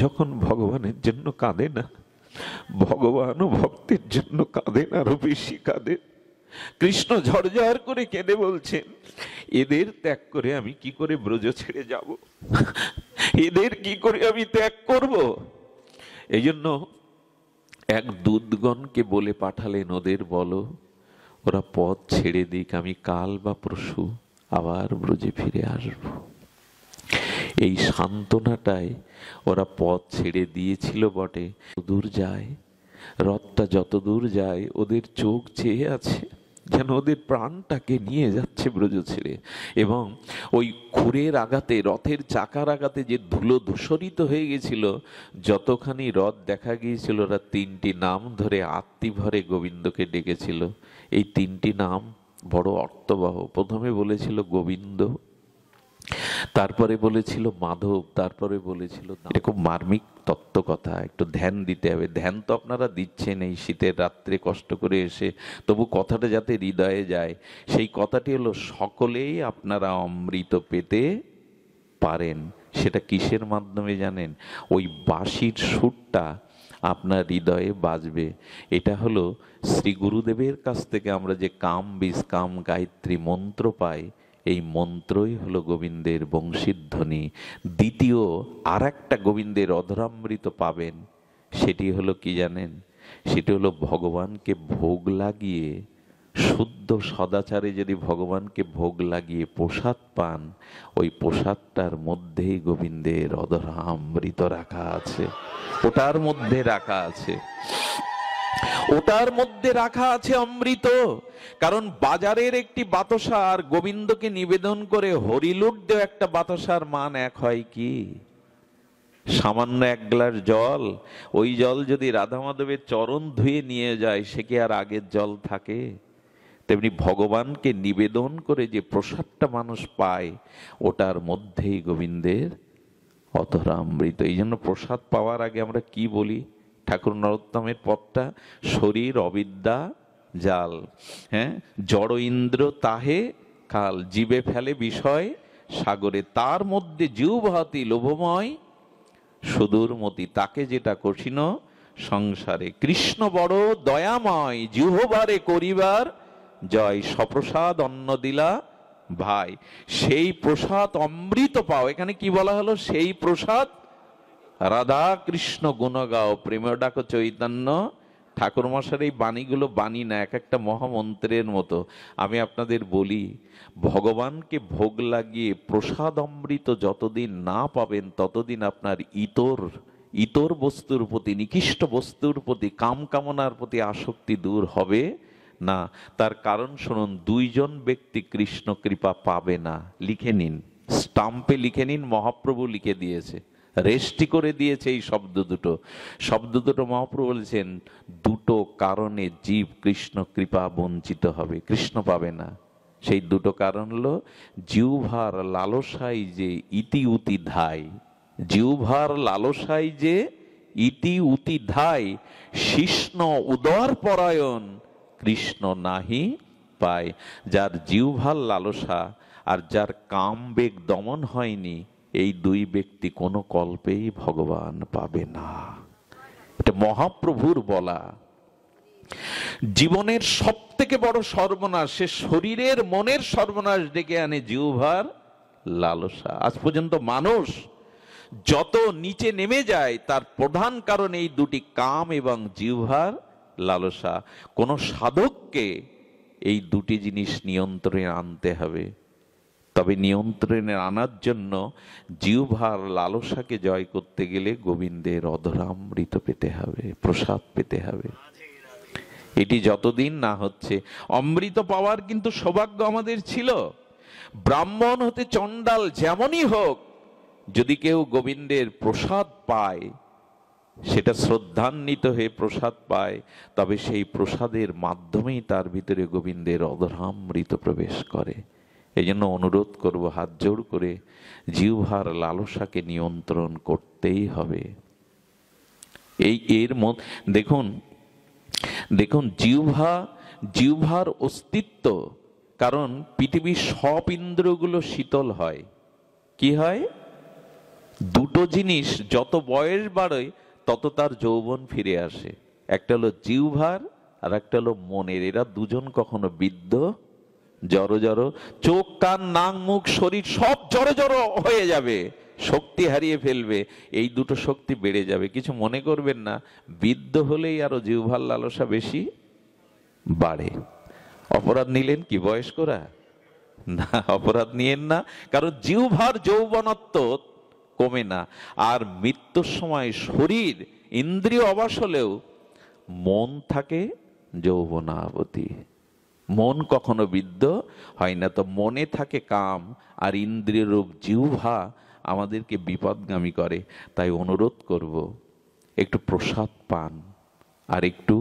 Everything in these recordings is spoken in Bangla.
যখন ভগবানের জন্য কাঁদে না, ভগবানও ভক্তের জন্য কাঁদেন, আরো বেশি কাঁদেন। কৃষ্ণ ঝরঝর করে কেঁদে বলছেন, এদের ত্যাগ করে আমি কি করে ব্রজ ছেড়ে যাব, এদের কি করে আমি ত্যাগ করব। এই জন্য এক দূতগণকে বলে পাঠালেন, ওদের বলো ওরা পথ ছেড়ে দিক, আমি কাল বা পরশু আবার ব্রজে ফিরে আসব। এই সান্ত্বনাটাই ওরা পথ ছেড়ে দিয়েছিল বটে। দূর যায় রথটা, যত দূর যায় ওদের চোখ চেয়ে আছে যেন ওদের প্রাণটাকে নিয়ে যাচ্ছে ব্রজ ছেড়ে। এবং ওই খুরের আঘাতে, রথের চাকার আঘাতে যে ধুলো ধূসরিত হয়ে গেছিল, যতখানি রথ দেখা গিয়েছিল, ওরা তিনটি নাম ধরে আত্মীভরে গোবিন্দকে ডেকেছিল। এই তিনটি নাম বড় অর্থবহ। প্রথমে বলেছিল গোবিন্দ, তারপরে বলেছিল মাধব, তারপরে বলেছিল। এটা খুব মার্মিক তত্ত্ব কথা, একটু ধ্যান দিতে হবে। ধ্যান তো আপনারা দিচ্ছেন এই শীতের রাত্রে কষ্ট করে এসে, তবু কথাটা যাতে হৃদয়ে যায়, সেই কথাটি হলো সকলেই আপনারা অমৃত পেতে পারেন। সেটা কিসের মাধ্যমে জানেন? ওই বাঁশির সুরটা আপনার হৃদয়ে বাজবে। এটা হলো শ্রী গুরুদেবের কাছ থেকে আমরা যে কাম বীজ কাম গায়ত্রী মন্ত্র পাই, এই মন্ত্রই হলো গোবিন্দের বংশীধ্বনি। দ্বিতীয় আর একটা গোবিন্দের অধরামৃত পাবেন, সেটি হলো কি জানেন? সেটি হলো ভগবানকে ভোগ লাগিয়ে, শুদ্ধ সদাচারে যদি ভগবানকে ভোগ লাগিয়ে প্রসাদ পান, ওই প্রসাদটার মধ্যেই গোবিন্দের অধরামৃত রাখা আছে, ওটার মধ্যে রাখা আছে, ওটার মধ্যে রাখা আছে অমৃত। কারণ বাজারের একটি বাতাসা আর গোবিন্দকে নিবেদন করে হরিলুট দেওয়া একটা বাতাসার মান এক হয় কি? সামান্য এক গ্লাস জল, ওই জল যদি রাধা মাধবের চরণ ধুয়ে নিয়ে যায়, সে কি আর আগের জল থাকে? তেমনি ভগবানকে নিবেদন করে যে প্রসাদটা মানুষ পায়, ওটার মধ্যেই গোবিন্দের অধরামৃত। এই জন্য প্রসাদ পাওয়ার আগে আমরা কি বলি? ঠাকুর নরোত্তমের পথটা, শরীর অবিদ্যা জাল, হ্যাঁ, জড় ইন্দ্র তাহে কাল, জীবে ফেলে বিষয় সাগরে, তার মধ্যে জিহ্বাতি লোভময় সুদূরমতি, তাকে যেটা কঠিন সংসারে। কৃষ্ণ বড় দয়াময়, জিহ্বারে করিবার জয়, সপ্রসাদ অন্ন দিলা ভাই। সেই প্রসাদ অমৃত পাও। এখানে কি বলা হলো? সেই প্রসাদ রাধা কৃষ্ণ গুণ গাও, প্রেম ডাকো চৈতন্য। ঠাকুর মশার এই বাণীগুলো বাণী না, এক একটা মহামন্ত্রের মতো। আমি আপনাদের বলি, ভগবানকে ভোগ লাগিয়ে প্রসাদ অমৃত যতদিন না পাবেন, ততদিন আপনার ইতর বস্তুর প্রতি, নিকৃষ্ট বস্তুর প্রতি, কাম কামনার প্রতি আসক্তি দূর হবে না। তার কারণ শুনুন, দুইজন ব্যক্তি কৃষ্ণ কৃপা পাবে না। লিখে নিন, স্টাম্পে লিখে নিন, মহাপ্রভু লিখে দিয়েছে, রেস্টি করে দিয়েছে এই শব্দ দুটো মহাপ্রভু বলেছেন, দুটো কারণে জীব কৃষ্ণ কৃপা বঞ্চিত হবে, কৃষ্ণ পাবে না। সেই দুটো কারণ হলো, জিহ্বার লালসায় যে ইতি উতি ধায়, জিহ্বার লালসায় যে ইতি উতি ধায়, শিষ্ণ উদর পরায়ণ কৃষ্ণ নাহি পায়। যার জিহ্বার লালসা আর যার কাম বেগ দমন হয়নি, এই দুই ব্যক্তি কোনো কল্পেই ভগবান পাবে না। এটা মহাপ্রভুর বলা। জীবনের সব থেকে বড় সর্বনাশ, সে শরীরের মনের সর্বনাশ ডেকে আনে জিহ্বার লালসা। আজ পর্যন্ত মানুষ যত নিচে নেমে যায়, তার প্রধান কারণ এই দুটি, কাম এবং জিহ্বার লালসা। কোন সাধককে এই দুটি জিনিস নিয়ন্ত্রণে আনতে হবে। তবে নিয়ন্ত্রণে আনার জন্য জিহ্বার লালসাকে জয় করতে গেলে গোবিন্দের অধরামৃত পেতে হবে, প্রসাদ পেতে হবে। এটি যতদিন না হচ্ছে, অমৃত পাওয়ার কিন্তু সৌভাগ্য আমাদের ছিল। ব্রাহ্মণ হতে চণ্ডাল যেমনই হোক, যদি কেউ গোবিন্দের প্রসাদ পায়, সেটা শ্রদ্ধান্বিত হয়ে প্রসাদ পায়, তবে সেই প্রসাদের মাধ্যমেই তার ভিতরে গোবিন্দের অধরামৃত প্রবেশ করে। এই জন্য অনুরোধ করব, হাত জোড় করে, জিহ্বার লালসাকে নিয়ন্ত্রণ করতেই হবে। দেখুন জিহ্বার অস্তিত্ব, কারণ পৃথিবীর সব ইন্দ্রগুলো শীতল হয়। কি হয়? দুটো জিনিস যত বয়স বাড়ে তত তার যৌবন ফিরে আসে, একটা হলো জিহ্বার আর একটা হলো মনের। এরা দুজন কখনো বৃদ্ধ জড়ো জড়ো, চোখ কান নাক মুখ শরীর সব জড়ো জড়ো হয়ে যাবে, শক্তি হারিয়ে ফেলবে, এই দুটো শক্তি বেড়ে যাবে। কিছু মনে করবেন না, বৃদ্ধ হলেই আরো জিহ্বার লালসা বেশি বাড়ে। অপরাধ নিলেন কি বয়স্করা? না, অপরাধ নিয়েন না, কারণ জিহ্বার যৌবনত্ব কমে না। আর মৃত্যুর সময় শরীর ইন্দ্রিয় অবশ হলেও মন থাকে যৌবনাবতী। মন কখনো বৃদ্ধ হয় না। তো মনে থাকে কাম, আর ইন্দ্রিয় রূপ জিহ্বা আমাদেরকে বিপদগামী করে। তাই অনুরোধ করব, একটু প্রসাদ পান, আর একটু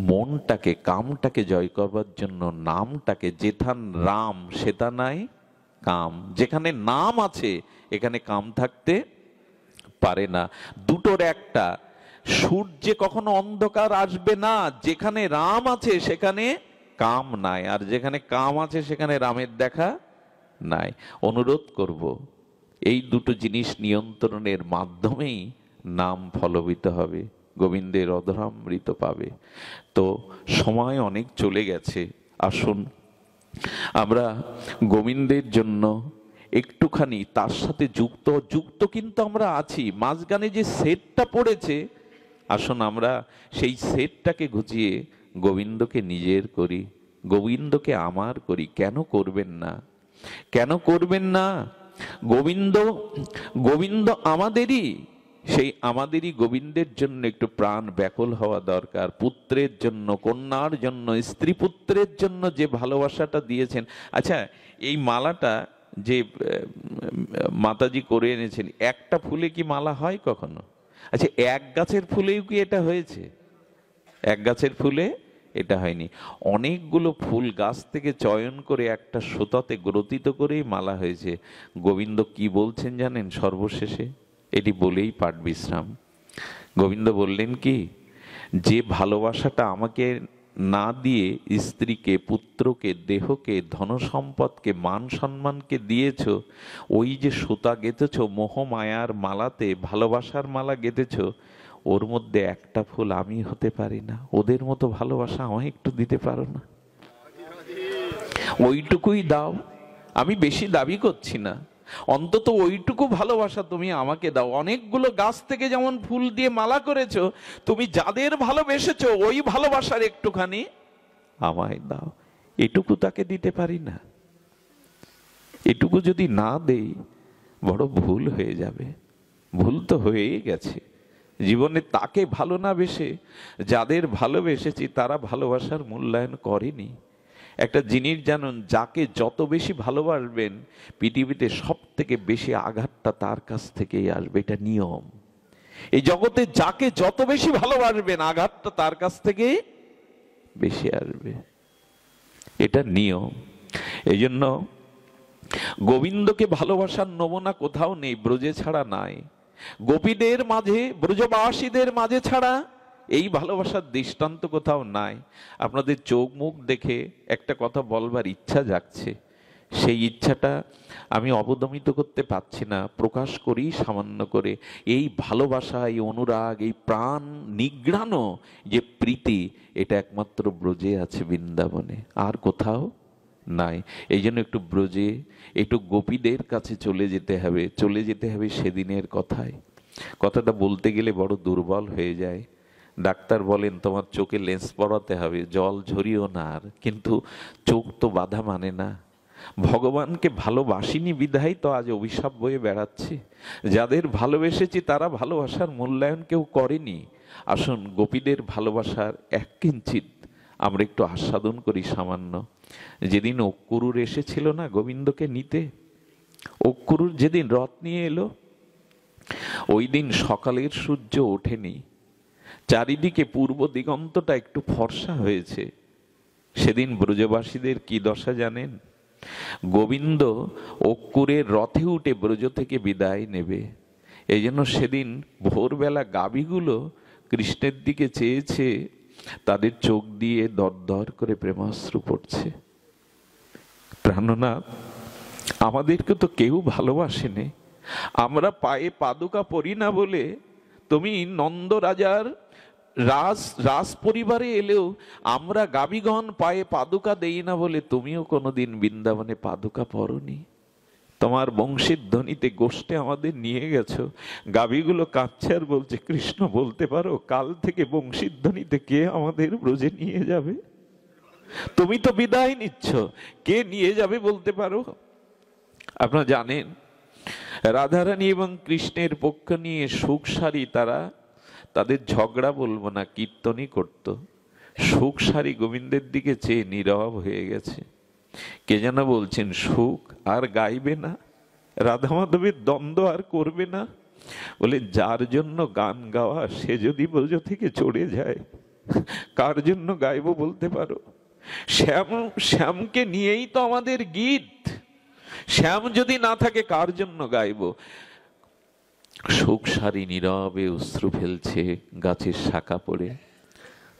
মনটাকে কামটাকে জয় করবার জন্য নামটাকে, যেথান রাম সেথা নাই কাম, যেখানে নাম আছে এখানে কাম থাকতে পারে না। দুটোর একটা, সূর্যে কখনো অন্ধকার আসবে না, যেখানে রাম আছে সেখানে কাম নাই, আর যেখানে কাম আছে সেখানে রামের দেখা নাই। অনুরোধ করব, এই দুটো জিনিস নিয়ন্ত্রণের মাধ্যমেই নাম ফলবিত হবে, গোবিন্দের অধরামৃত পাবে। তো সময় অনেক চলে গেছে, আসুন আমরা গোবিন্দের জন্য একটুখানি তার সাথে যুক্ত যুক্ত কিন্তু আমরা আছি। মাঝখানে যে সেটটা পড়েছে, আসুন আমরা সেই সেটটাকে ঘুচিয়ে গোবিন্দকে নিজের করি, গোবিন্দকে আমার করি। কেন করবেন না? কেন করবেন না? গোবিন্দ গোবিন্দ আমাদেরই, সেই আমাদেরই গোবিন্দের জন্য একটু প্রাণ ব্যাকুল হওয়া দরকার। পুত্রের জন্য, কন্যার জন্য, স্ত্রী পুত্রের জন্য যে ভালোবাসাটা দিয়েছেন। আচ্ছা, এই মালাটা যে মাতাজি করে এনেছেন, একটা ফুলে কি মালা হয় কখনো? আচ্ছা, এক গাছের ফুলেও কি এটা হয়েছে? এক গাছের ফুলে এটা হয়নি। অনেকগুলো ফুল গাছ থেকে চয়ন করে একটা সুতাতে গ্রথিত করেই মালা হয়েছে। গোবিন্দ কি বলছেন জানেন সর্বশেষে? এটি বলেই পাঠ বিশ্রাম। গোবিন্দ বললেন কি, যে ভালোবাসাটা আমাকে না দিয়ে স্ত্রীকে, পুত্রকে, দেহকে, ধনসম্পদকে, মান সম্মানকে দিয়েছ, ওই যে সুতা গেঁথেছ মোহমায়ার মালাতে, ভালোবাসার মালা গেঁথেছ, ওর মধ্যে একটা ফুল আমি হতে পারি না? ওদের মতো ভালোবাসা আমায় একটু দিতে পারো না? ওইটুকুই দাও, আমি বেশি দাবি করছি না, অন্তত ওইটুকু ভালোবাসা তুমি আমাকে দাও। অনেকগুলো গাছ থেকে যেমন ফুল দিয়ে মালা করেছো, তুমি যাদের ভালোবেসেছো ওই ভালোবাসার একটুখানি আমায় দাও। এটুকু তাকে দিতে পারি না? এটুকু যদি না দেই বড় ভুল হয়ে যাবে। ভুল তো হয়েই গেছে জীবনে। তাকে ভালো না বেসে যাদের ভালোবেসেছি তারা ভালোবাসার মূল্যায়ন করেনি। একটা জিনিস জানুন, যাকে যত বেশি ভালোবাসবেন পৃথিবীতে সব থেকে বেশি আঘাতটা তার কাছ থেকেই আসবে। এটা নিয়ম। এই জগতে যাকে যত বেশি ভালোবাসবেন আঘাতটা তার কাছ থেকেই বেশি আসবে, এটা নিয়ম। এই জন্য গোবিন্দকে ভালোবাসার নমুনা কোথাও নেই, ব্রজে ছাড়া নাই। গোপীদের মাঝে, ব্রজবাসীদের মাঝে ছাড়া এই ভালোবাসার দৃষ্টান্ত কোথাও নাই। আপনাদের চোখ মুখ দেখে একটা কথা বলবার ইচ্ছা জাগছে, সেই ইচ্ছাটা আমি অবদমিত করতে পারছি না, প্রকাশ করি সামান্য করে। এই ভালোবাসা, এই অনুরাগ, এই প্রাণ নিগ্রানো যে প্রীতি, এটা একমাত্র ব্রজে আছে, বৃন্দাবনে, আর কোথাও নাই। এই জন্য একটু ব্রজে, একটু গোপীদের কাছে চলে যেতে হবে, চলে যেতে হবে সেদিনের কথায়। কথাটা বলতে গেলে বড় দুর্বল হয়ে যায়। ডাক্তার বলেন তোমার চোখে লেন্স পরাতে হবে, জল ঝরিও না আর, কিন্তু চোখ তো বাধা মানে না। ভগবানকে ভালোবাসিনি বিধাই তো আজ অভিশাপ বয়ে বেড়াচ্ছি। যাদের ভালোবেসেছি তারা ভালোবাসার মূল্যায়ন কেউ করেনি। আসুন গোপীদের ভালোবাসার এক কিঞ্চিত আমরা একটু আস্বাদন করি সামান্য। যেদিন অক্কুরুর এসেছিল না গোবিন্দকে নিতে, অক্কুরুর যেদিন রথ নিয়ে এলো, ওই দিন সকালের সূর্য ওঠেনি, চারিদিকে পূর্ব দিগন্তটা একটু ফর্সা হয়েছে। সেদিন ব্রজবাসীদের কি দশা জানেন? গোবিন্দ অক্কুরের রথে উঠে ব্রজ থেকে বিদায় নেবে। এই জন্য সেদিন ভোরবেলা গাভীগুলো কৃষ্ণের দিকে চেয়েছে, তাদের চোখ দিয়ে দর দর করে প্রেমাশ্রু পড়ছে। প্রাণনাথ, আমাদেরকে তো কেউ ভালোবাসেনি, আমরা পায়ে পাদুকা পরি না বলে তুমি নন্দ রাজার রাজ পরিবারে এলেও আমরা গাবিগণ পায়ে পাদুকা দেই না বলে তুমিও কোনোদিন বৃন্দাবনে পাদুকা পরনি। তোমার বংশীর ধ্বনিতে গোষ্ঠে আমাদের নিয়ে গেছো। গাবিগুলো কাঁদছে আর বলছে, কৃষ্ণ বলতে পারো কাল থেকে বংশীর ধ্বনিতে কে আমাদের ব্রজে নিয়ে যাবে? তুমি তো বিদায় নিচ্ছ, কে নিয়ে যাবে বলতে পারো? আপনারা জানেন রাধারানী এবং কৃষ্ণের পক্ষ নিয়ে সুখসারী তারা তাদের ঝগড়া বলবো না, কীর্তনই করত। সুখসারী গোবিন্দের দিকে চেয়ে নীরব হয়ে গেছে। কে যেন বলছেন, সুখ আর গাইবে না, রাধা মাধবের দ্বন্দ্ব আর করবে না। বলে, যার জন্য গান গাওয়া সে যদি ব্রজ থেকে চড়ে যায়, কার জন্য গাইবো বলতে পারো? শ্যামকে নিয়েই তো আমাদের গীত। শ্যাম যদি না থাকে কার জন্য গাইবো? সুখসারী নীরবে অশ্রু ফেলছে গাছের শাখা পড়ে।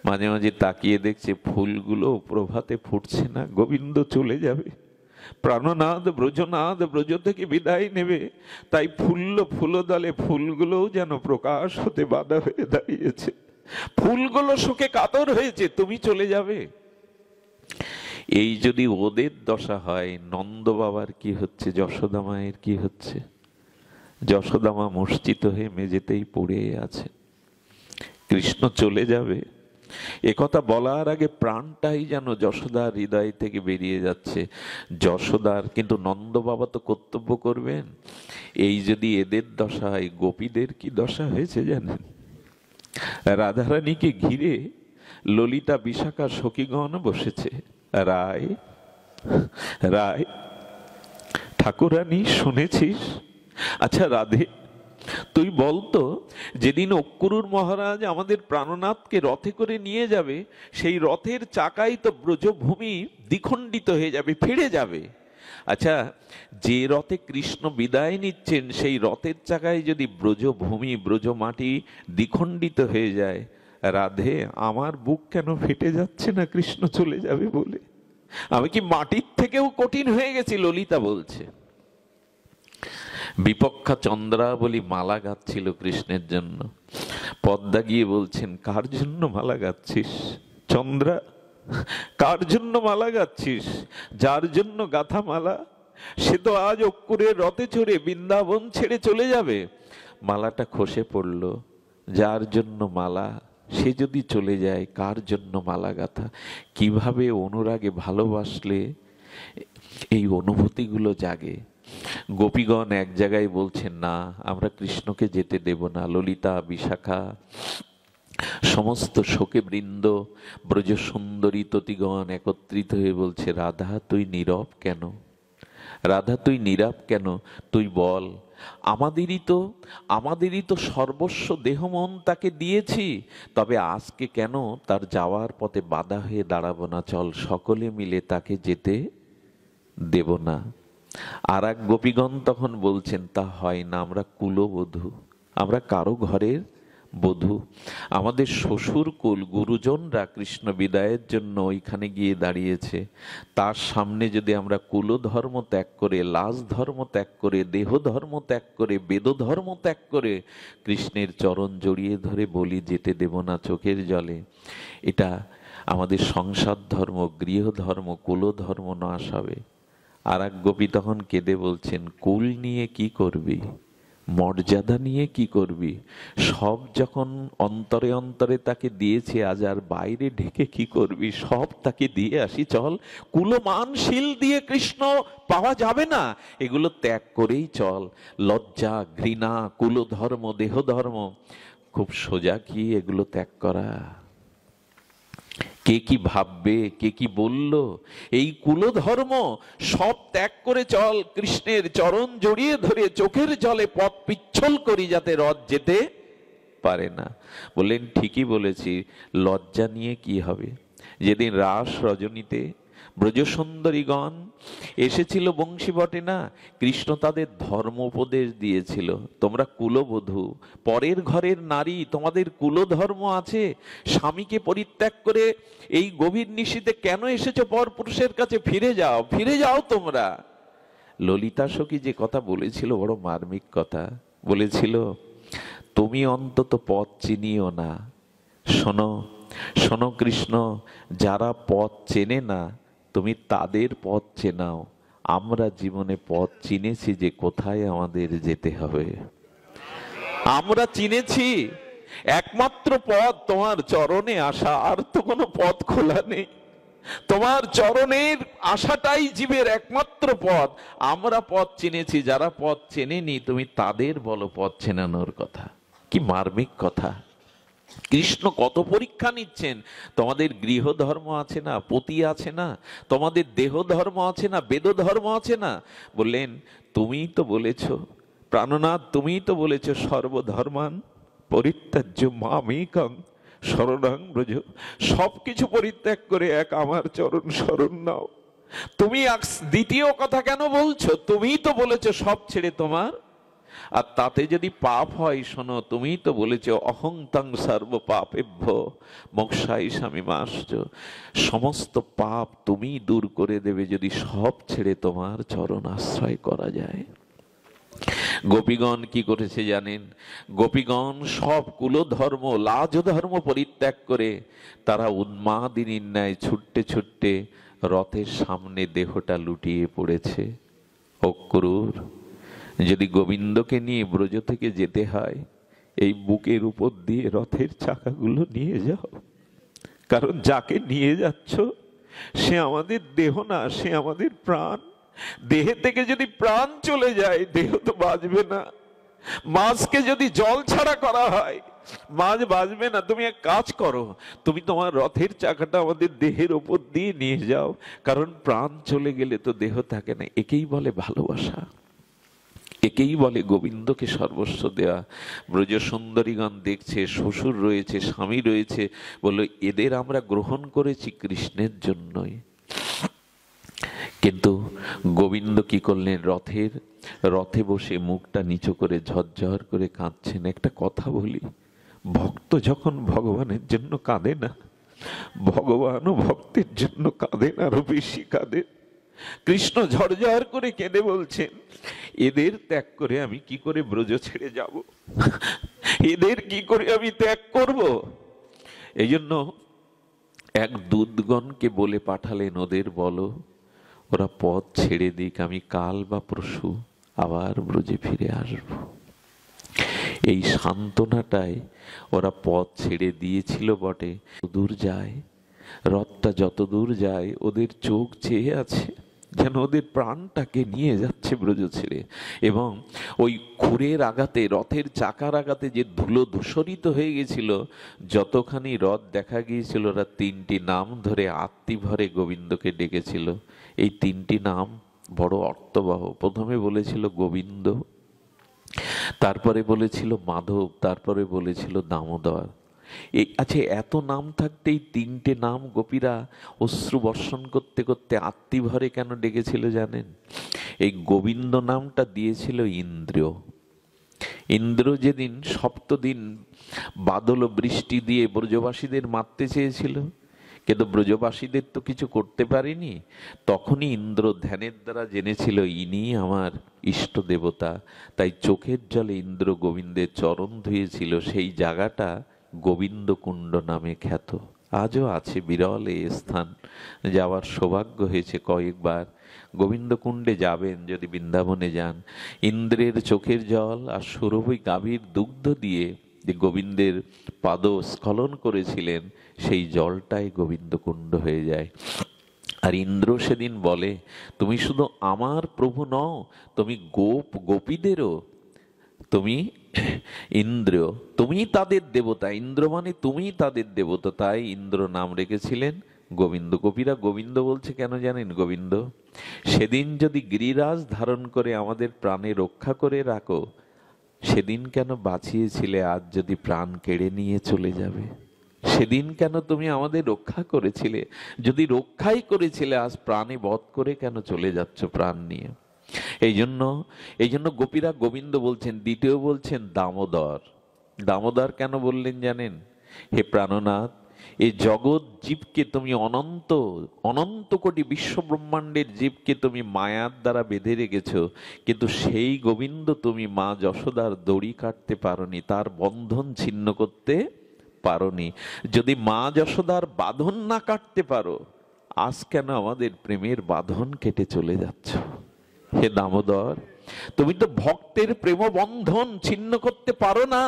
মাঝে মাঝে তাকিয়ে দেখছে ফুলগুলো প্রভাতে ফুটছে না, গোবিন্দ চলে যাবে, প্রাণনাদ ব্রজনাদ ব্রজ থেকে বিদায় নেবে, তাই ফুলদলে ফুলগুলোও যেন প্রকাশ হতে বাধা হয়ে দাঁড়িয়েছে। ফুলগুলো শোকে কাতর হয়েছে, তুমি চলে যাবে। এই যদি ওদের দশা হয়, নন্দ বাবার কি হচ্ছে, যশোদা মায়ের কি হচ্ছে? যশোদা মা মূর্ছিত হয়ে মেঝেতেই পড়ে আছে। কৃষ্ণ চলে যাবে একথা বলার আগে প্রাণটাই যেন যশোদার হৃদয় থেকে বেরিয়ে যাচ্ছে। যশোদার, কিন্তু নন্দ বাবা তো কর্তব্য করবেন। এই যদি এদের দশা হয়, গোপীদের কি দশা হয়েছে জানেন? রাধারানীকে ঘিরে ললিতা বিশাখা সখীগণ বসেছে। রায় রায় ঠাকুরানী শুনেছিস? আচ্ছা রাধে, তুই বলতো, যেদিন অক্কুরুর মহারাজ আমাদের প্রাণনাথকে রথে করে নিয়ে যাবে, সেই রথের চাকাই তো ব্রজভূমি দ্বিখণ্ডিত হয়ে যাবে, ফিরে যাবে। আচ্ছা, যে রথে কৃষ্ণ বিদায় নিচ্ছেন, সেই রথের চাকায় যদি ব্রজভূমি ব্রজ মাটি দ্বিখণ্ডিত হয়ে যায়, রাধে আমার বুক কেন ফেটে যাচ্ছে না কৃষ্ণ চলে যাবে বলে? আমি কি মাটির থেকেও কঠিন হয়ে গেছি? ললিতা বলছে। বিপক্ষা চন্দ্রাবলী মালা গাচ্ছিল কৃষ্ণের জন্য। পদ্মা গিয়ে বলছেন, কার জন্য মালা গাচ্ছিস চন্দ্রা? কার জন্য মালা গাচ্ছিস? যার জন্য গাথা মালা, সে তো আজ অক্কুরের রথে চড়ে বৃন্দাবন ছেড়ে চলে যাবে। মালাটা খসে পড়ল। যার জন্য মালা, সে যদি চলে যায়, কার জন্য মালা গাথা? কিভাবে অনুরাগে ভালোবাসলে এই অনুভূতিগুলো জাগে। গোপীগণ এক জায়গায় বলছেন, না আমরা কৃষ্ণকে যেতে দেব না। ললিতা বিশাখা সমস্ত শোকে বৃন্দ ব্রজ সুন্দরী ততিগণ একত্রিত হয়ে বলছে, রাধা তুই নীরব কেন? রাধা তুই নীরব কেন? তুই বল। আমাদেরই তো সর্বস্ব দেহ মন তাকে দিয়েছি, তবে আজকে কেন তার যাওয়ার পথে বাধা হয়ে দাঁড়াবো না? চল সকলে মিলে তাকে যেতে দেব না। আর এক গোপীগণ তখন বলছেন, তা হয় না, আমরা কুলবধূ, আমরা কারো ঘরের বধূ। আমাদের শ্বশুর কুল গুরুজনরা কৃষ্ণ বিদায়ের জন্য ওইখানে গিয়ে দাঁড়িয়েছে। তার সামনে যদি আমরা কুল ধর্ম ত্যাগ করে, লাজ ধর্ম ত্যাগ করে, দেহ ধর্ম ত্যাগ করে, বেদ ধর্ম ত্যাগ করে কৃষ্ণের চরণ জড়িয়ে ধরে বলি যেতে দেব না চোখের জলে, এটা আমাদের সংসার ধর্ম, গৃহ ধর্ম, কুল ধর্ম নাশ হবে। আর এক গোপী তখন কেঁদে বলছেন, কুল নিয়ে কি করবি, মর্যাদা নিয়ে কি করবি? সব যখন অন্তরে অন্তরে তাকে দিয়েছে, আজ আর বাইরে ঢেকে কি করবি? সব তাকে দিয়ে আসি, চল। কুলমানশীল দিয়ে কৃষ্ণ পাওয়া যাবে না, এগুলো ত্যাগ করেই চল। লজ্জা, ঘৃণা, কুল ধর্ম, দেহ ধর্ম, খুব সোজা কি এগুলো ত্যাগ করা? কে কি ভাববে, কে কি বলল, এই কুলধর্ম সব ত্যাগ করে চল। কৃষ্ণের চরণ জড়িয়ে ধরে চোখের জলে পথ পিচ্ছল করি, যাতে রথ যেতে পারে না। বললেন, ঠিকই বলেছি, লজ্জা নিয়ে কি হবে? যেদিন রাস রজনীতে ব্রজসুন্দরীগণ এসেছিল বংশীবটে, না কৃষ্ণ তাদের ধর্ম উপদেশ দিয়েছিল, তোমরা কুলবধূ, পরের ঘরের নারী, তোমাদের কুলধর্ম আছে। স্বামীকে পরিত্যাগ করে এই গভীর নিশীথে কেন এসেছো পর পুরুষের কাছে? ফিরে যাও, ফিরে যাও তোমরা। ললিতা সখী যে কথা বলেছিল বড় মার্মিক কথা বলেছিল, তুমি অন্তত পথ চিনিও না। শোনো শোনো কৃষ্ণ, যারা পথ চেনে না তুমি তাদের পথ চেনাও। আমরা জীবনে পথ চিনেছি যে কোথায় আমাদের যেতে হবে। আমরা চিনেছি একমাত্র পথ তোমার চরণে আসা, আর তো কোনো পথ খোলা নেই। তোমার চরণের আশাটাই জীবের একমাত্র পথ। আমরা পথ চিনেছি, যারা পথ চেনেনি তুমি তাদের বলো পথ চেনানোর কথা। কি মার্মিক কথা! কৃষ্ণ কত পরীক্ষা নিচ্ছেন। তোমাদের গৃহ ধর্ম আছে না, পতি আছে না, তোমাদের দেহ ধর্ম আছে না, বেদ ধর্ম আছে না। বললেন তুমিই তো বলেছ প্রাণনাথ, তুমিই তো বলেছ সর্বধর্মান পরিত্যাজ্য মামেকং শরণং ব্রজ। সবকিছু পরিত্যাগ করে এক আমার চরণ শরণ নাও। তুমি দ্বিতীয় কথা কেন বলছো? তুমিই তো বলেছো সব ছেড়ে তোমার। আর তাতে যদি পাপ হয়, শোনো তুমিই তো বলেছ অহং তং সর্ব পাপেভ্য মোক্ষায় মাশ্চ। সমস্ত পাপ তুমি দূর করে দেবে যদি সব ছেড়ে তোমার চরণ আশ্রয় করা যায়। গোপীগণ কি করেছে জানেন? গোপীগণ সব কুলধর্ম লাজ ধর্ম পরিত্যাগ করে তারা উন্মাদিনীর ন্যায় ছুটতে ছুটতে রথের সামনে দেহটা লুটিয়ে পড়েছে। অক্রূর, যদি গোবিন্দকে নিয়ে ব্রজ থেকে যেতে হয়, এই বুকের উপর দিয়ে রথের চাকাগুলো নিয়ে যাও। কারণ যাকে নিয়ে যাচ্ছ সে আমাদের দেহ না, সে আমাদের প্রাণ। দেহে থেকে যদি প্রাণ চলে যায় দেহ তো বাঁচবে না। মাছকে যদি জল ছাড়া করা হয় মাছ বাঁচবে না। তুমি এক কাজ করো, তুমি তোমার রথের চাকাটা আমাদের দেহের ওপর দিয়ে নিয়ে যাও, কারণ প্রাণ চলে গেলে তো দেহ থাকে না। একেই বলে ভালোবাসা, একেই বলে গোবিন্দকে সর্বস্ব দেওয়া। ব্রজ সুন্দরীগণ দেখছে শ্বশুর রয়েছে, স্বামী রয়েছে, বলল এদের আমরা গ্রহণ করেছি কৃষ্ণের জন্যই। কিন্তু গোবিন্দ কি করলেন? রথে বসে মুখটা নিচু করে ঝরঝর করে কাঁদছেন। একটা কথা বলি, ভক্ত যখন ভগবানের জন্য কাঁদে না, ভগবানও ভক্তের জন্য কাঁদে না, আরো বেশি কাঁদে। কৃষ্ণ ঝরঝর করে কেঁদে বলছেন, এদের ত্যাগ করে আমি কি করে ব্রজ ছেড়ে যাব? এদের কি করে আমি ত্যাগ করব? এই জন্য এক দূতগণকে বলে পাঠালেন, ওদের বলো ওরা পথ ছেড়ে দিক, আমি কাল বা পরশু আবার ব্রজে ফিরে আসব। এই সান্ত্বনাটাই ওরা পথ ছেড়ে দিয়েছিল বটে। দূর যায় রথটা, যত দূর যায় ওদের চোখ চেয়ে আছে যেন ওদের প্রাণটাকে নিয়ে যাচ্ছে ব্রজ ছেড়ে। এবং ওই খুরের আঘাতে, রথের চাকার আঘাতে যে ধুলো ধূসরিত হয়ে গেছিল, যতখানি রথ দেখা গিয়েছিল, ওরা তিনটি নাম ধরে আত্মি ভরে গোবিন্দকে ডেকেছিল। এই তিনটি নাম বড় অর্থবহ। প্রথমে বলেছিল গোবিন্দ, তারপরে বলেছিল মাধব, তারপরে বলেছিল দামোদর। আচ্ছা, এত নাম থাকতে এই তিনটে নাম গোপীরা অশ্রু বর্ষণ করতে করতে আত্মীভরে কেন ডেকেছিল জানেন? এই গোবিন্দ নামটা দিয়েছিল ইন্দ্র। ইন্দ্র যেদিন সপ্তদিন বাদল বৃষ্টি দিয়ে ব্রজবাসীদের মারতে চেয়েছিল, কিন্তু ব্রজবাসীদের তো কিছু করতে পারেনি, তখনই ইন্দ্র ধ্যানের দ্বারা জেনেছিল ইনি আমার ইষ্ট দেবতা। তাই চোখের জলে ইন্দ্র গোবিন্দের চরণ ধুয়েছিল। সেই জায়গাটা গোবিন্দ কুণ্ড নামে খ্যাত। আজও আছে বিরল এই স্থান। যাওয়ার সৌভাগ্য হয়েছে কয়েকবার। গোবিন্দ কুণ্ডে যাবেন যদি বৃন্দাবনে যান। ইন্দ্রের চোখের জল আর সুরভি গাভীর দুগ্ধ দিয়ে যে গোবিন্দের পাদ স্খলন করেছিলেন, সেই জলটাই গোবিন্দ কুণ্ড হয়ে যায়। আর ইন্দ্র সেদিন বলে, তুমি শুধু আমার প্রভু নও, তুমি গোপীদেরও তুমি ইন্দ্র, তুমি তাদের দেবতা। ইন্দ্র মানে তুমি তাদের দেবতা। তাই ইন্দ্র নাম রেখেছিলেন গোবিন্দ। গোপীরা গোবিন্দ বলছে কেন জানেন? গোবিন্দ, সেদিন যদি গিরিরাজ ধারণ করে আমাদের প্রাণে রক্ষা করে রাখো, সেদিন কেন বাঁচিয়েছিলে, আজ যদি প্রাণ কেড়ে নিয়ে চলে যাবে? সেদিন কেন তুমি আমাদের রক্ষা করেছিলে? যদি রক্ষাই করেছিলে, আজ প্রাণে বধ করে কেন চলে যাচ্ছ প্রাণ নিয়ে? এই জন্য গোপীরা গোবিন্দ বলছেন। দ্বিতীয় বলছেন দামোদর। দামোদর কেন বললেন জানেন? হে প্রাণনাথ, এই জগৎ জীবকে তুমি অনন্ত অনন্ত কোটি বিশ্ব ব্রহ্মাণ্ডের জীবকে তুমি মায়ার দ্বারা বেঁধে রেখেছো, কিন্তু সেই গোবিন্দ তুমি মা যশোদার দড়ি কাটতে পারোনি, তার বন্ধন ছিন্ন করতে পারোনি। যদি মা যশোদার বাঁধন না কাটতে পারো, আজ কেন আমাদের প্রেমের বাঁধন কেটে চলে যাচ্ছ? হে দামোদর, তুমি তো ভক্তের প্রেম বন্ধন ছিন্ন করতে পারো না।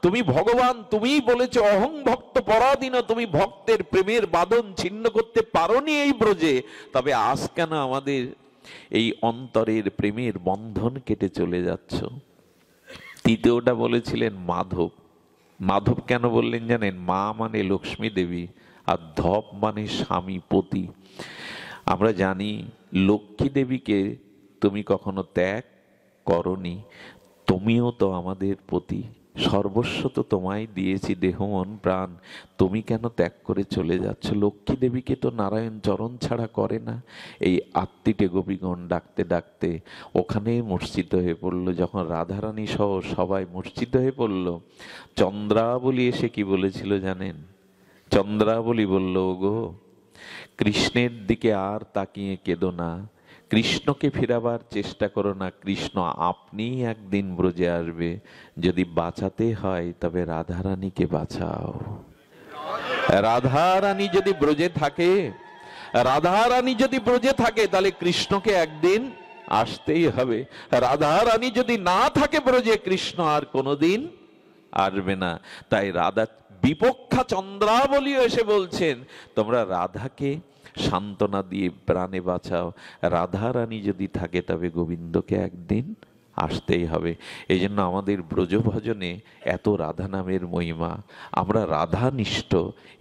তুমি ভগবান, তুমিই বলেছো অহং ভক্ত পরাধীন, তুমি ভক্তের প্রেমের বাঁধন ছিন্ন করতে পারোনি এই ব্রজে, তবে আজ কেন আমাদের এই অন্তরের প্রেমের বন্ধন কেটে চলে যাচ্ছ? তৃতীয়টা বলেছিলেন মাধব। মাধব কেন বললেন জানেন? মা মানে লক্ষ্মী দেবী, আর ধপ মানে স্বামী পতি। আমরা জানি লক্ষ্মী দেবীকে তুমি কখনো ত্যাগ করনি, তুমিও তো আমাদের প্রতি, সর্বস্ব তো তোমায় দিয়েছি, দেহ মন প্রাণ, তুমি কেন ত্যাগ করে চলে যাচ্ছ? লক্ষ্মী দেবীকে তো নারায়ণ চরণ ছাড়া করে না। এই আত্মীটে গোপীগণ ডাকতে ডাকতে ওখানেই মূর্ছিত হয়ে পড়লো। যখন রাধারানী সহ সবাই মূর্ছিত হয়ে পড়লো, চন্দ্রাবলী এসে কি বলেছিল জানেন? চন্দ্রাবলী বলল, ওগো কৃষ্ণের দিকে আর তাকিয়ে কেঁদো না, কৃষ্ণকে ফেরাবার চেষ্টা করো না, কৃষ্ণ আপনি একদিন ব্রজে আসবে, যদি বাঁচাতে হয় তবে রাধারানীকে বাঁচাও। রাধারানী যদি ব্রজে থাকে, রাধারানী যদি ব্রজে থাকে, তাহলে কৃষ্ণকে একদিন আসতেই হবে। রাধারানী যদি না থাকে ব্রজে, কৃষ্ণ আর কোনোদিন আসবে না। তাই রাধা বিপক্ষা চন্দ্রাবলীও এসে বলছেন, তোমরা রাধাকে সান্ত্বনা দিয়ে প্রাণে বাঁচাও, রাধারানী যদি থাকে তবে গোবিন্দকে একদিন আসতেই হবে। এই জন্য আমাদের ব্রজভজনে এত রাধা নামের মহিমা। আমরা রাধানিষ্ঠ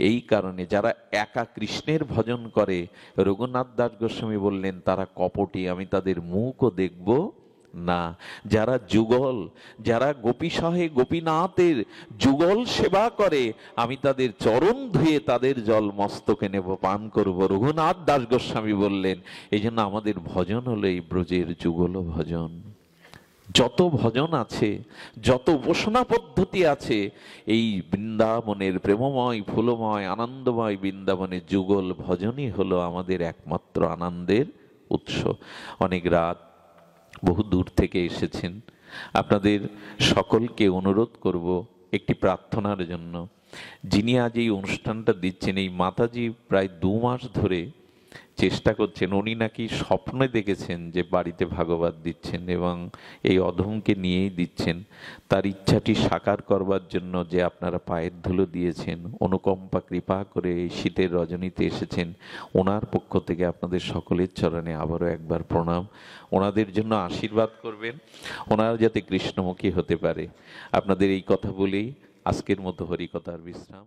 এই কারণে, যারা একা কৃষ্ণের ভজন করে, রঘুনাথ দাস গোস্বামী বললেন তারা কপটী, আমি তাদের মুখও দেখব না। যারা যুগল, যারা গোপী সহে গোপীনাথের যুগল সেবা করে, আমি তাদের চরণ ধুয়ে তাদের জল মস্তকে নেব, পান করব, রঘুনাথ দাস গোস্বামী বললেন। এই জন্য আমাদের ভজন হলো এই ব্রজের যুগল ভজন। যত ভজন আছে, যত উপাসনা পদ্ধতি আছে, এই বৃন্দাবনের প্রেমময় ফুলময় আনন্দময় বৃন্দাবনের যুগল ভজনই হলো আমাদের একমাত্র আনন্দের উৎস। অনেক রাত, বহু দূর থেকে এসেছেন, আপনাদের সকলকে অনুরোধ করব একটি প্রার্থনার জন্য। যিনি আজ এই অনুষ্ঠানটা দিচ্ছেন, এই মাতাজি প্রায় 2 মাস ধরে চেষ্টা করছেন। উনি নাকি স্বপ্নে দেখেছেন যে বাড়িতে ভাগবত দিচ্ছেন এবং এই অধমকে নিয়েই দিচ্ছেন। তার ইচ্ছাটি সাকার করবার জন্য যে আপনারা পায়ের ধুলো দিয়েছেন, অনুকম্পা কৃপা করে এই শীতের রজনীতে এসেছেন, ওনার পক্ষ থেকে আপনাদের সকলের চরণে আবারও একবার প্রণাম। ওনাদের জন্য আশীর্বাদ করবেন, ওনারা যাতে কৃষ্ণমুখী হতে পারে। আপনাদের এই কথা বলেই আজকের মতো হরিকথার বিশ্রাম।